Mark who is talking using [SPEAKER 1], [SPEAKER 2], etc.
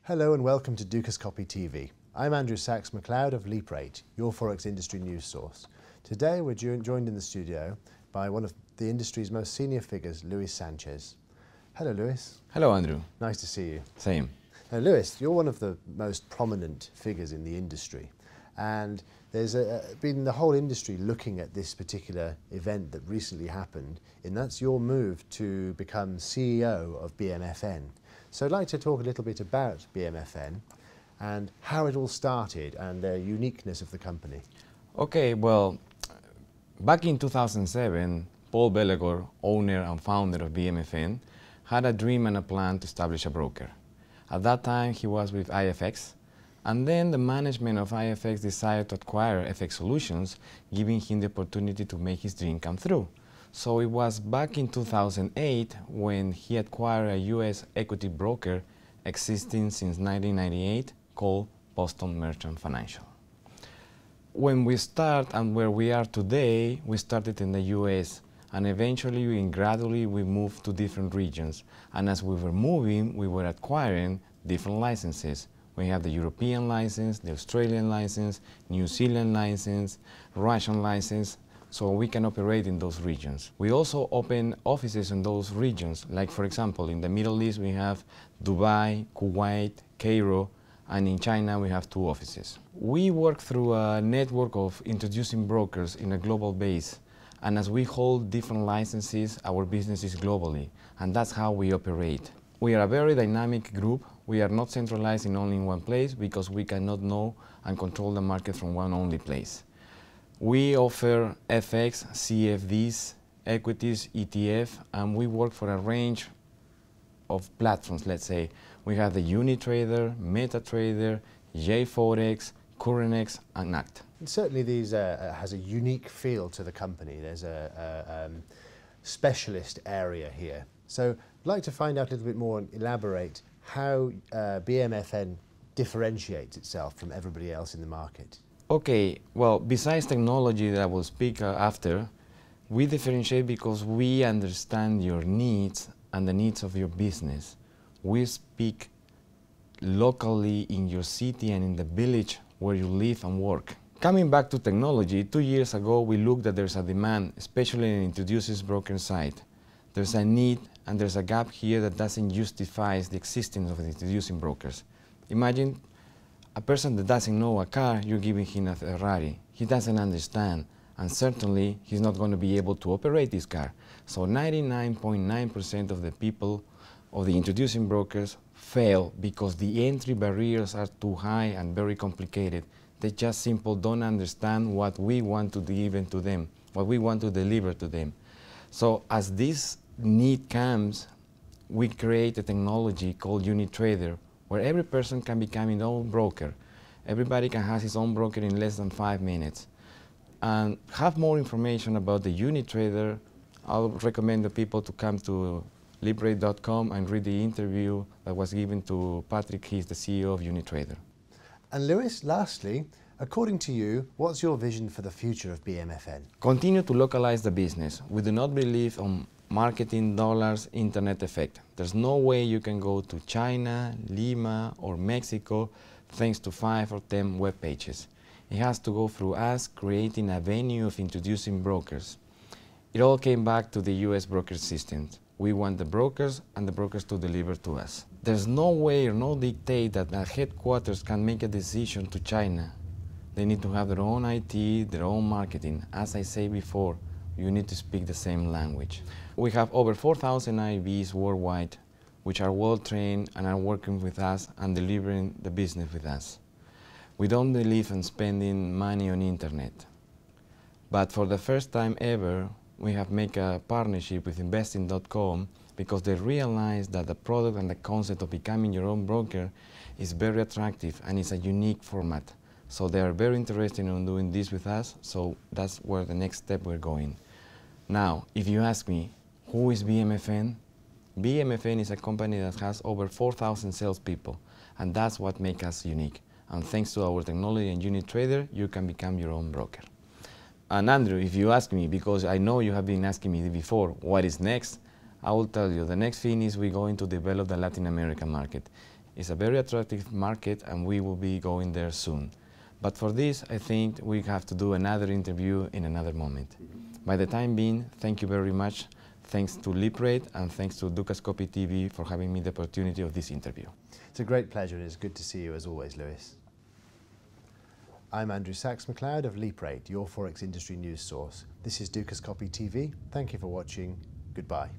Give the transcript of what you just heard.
[SPEAKER 1] Hello and welcome to Dukascopy TV. I'm Andrew Sachs-McLeod of LeapRate, your Forex industry news source. Today we're joined in the studio by one of the industry's most senior figures, Luis Sanchez. Hello, Luis.
[SPEAKER 2] Hello, Andrew.
[SPEAKER 1] Nice to see you.
[SPEAKER 2] Same.
[SPEAKER 1] Now, Luis, you're one of the most prominent figures in the industry, and there's been the whole industry looking at this particular event that recently happened, and that's your move to become CEO of BMFN. So I'd like to talk a little bit about BMFN and how it all started and the uniqueness of the company.
[SPEAKER 2] Okay, well, back in 2007, Paul Bellegor, owner and founder of BMFN, had a dream and a plan to establish a broker. At that time, he was with IFX, and then the management of IFX decided to acquire FX Solutions, giving him the opportunity to make his dream come through. So it was back in 2008 when he acquired a US equity broker existing since 1998 called Boston Merchant Financial. When we start and where we are today, we started in the US, and eventually and gradually we moved to different regions. And as we were moving, we were acquiring different licenses. We have the European license, the Australian license, New Zealand license, Russian license, so we can operate in those regions. We also open offices in those regions, like for example, in the Middle East we have Dubai, Kuwait, Cairo, and in China we have 2 offices. We work through a network of introducing brokers in a global base, and as we hold different licenses, our business is globally, and that's how we operate. We are a very dynamic group. We are not centralized in only one place because we cannot know and control the market from one only place. We offer FX, CFDs, equities, ETF, and we work for a range of platforms, let's say. We have the Unitrader, MetaTrader, JForex, CurrentX, and ACT.
[SPEAKER 1] And certainly these has a unique feel to the company. There's a specialist area here. So I'd like to find out a little bit more and elaborate how BMFN differentiates itself from everybody else in the market.
[SPEAKER 2] Okay, well, besides technology that I will speak after, we differentiate because we understand your needs and the needs of your business. We speak locally in your city and in the village where you live and work. Coming back to technology, 2 years ago we looked that there's a demand, especially in introducers broker side. There's a need and there's a gap here that doesn't justify the existence of the introducing brokers. Imagine a person that doesn't know a car, you're giving him a Ferrari. He doesn't understand, and certainly he's not going to be able to operate this car. So 99.9% of the people, of the introducing brokers, fail because the entry barriers are too high and very complicated. They just simply don't understand what we want to deliver to them, what we want to deliver to them. So as this need comes, we create a technology called Unitrader, where every person can become his own broker. Everybody can have his own broker in less than 5 minutes. And have more information about the Unitrader, I'll recommend the people to come to LeapRate.com and read the interview that was given to Patrick. He's the CEO of Unitrader.
[SPEAKER 1] And Luis, lastly, according to you, what's your vision for the future of BMFN?
[SPEAKER 2] Continue to localize the business. We do not believe on marketing dollars, internet effect. There's no way you can go to China, Lima, or Mexico thanks to 5 or 10 web pages. It has to go through us creating a venue of introducing brokers. It all came back to the US broker system. We want the brokers and the brokers to deliver to us. There's no way or no dictate that the headquarters can make a decision to China. They need to have their own IT, their own marketing. As I say before, you need to speak the same language. We have over 4,000 IBs worldwide, which are well trained and are working with us and delivering the business with us. We don't believe in spending money on internet. But for the first time ever, we have made a partnership with investing.com because they realize that the product and the concept of becoming your own broker is very attractive and it's a unique format. So they are very interested in doing this with us, so that's where the next step we're going. Now, if you ask me, who is BMFN? BMFN is a company that has over 4,000 salespeople, and that's what makes us unique. And thanks to our technology and Unitrader, you can become your own broker. And Andrew, if you ask me, because I know you have been asking me before, what is next? I will tell you, the next thing is we're going to develop the Latin American market. It's a very attractive market and we will be going there soon. But for this, I think we have to do another interview in another moment. By the time being, thank you very much. Thanks to LeapRate and thanks to Dukascopy TV for having me the opportunity of this interview.
[SPEAKER 1] It's a great pleasure and it's good to see you as always, Luis. I'm Andrew Sachs-McLeod of LeapRate, your Forex industry news source. This is Dukascopy TV. Thank you for watching. Goodbye.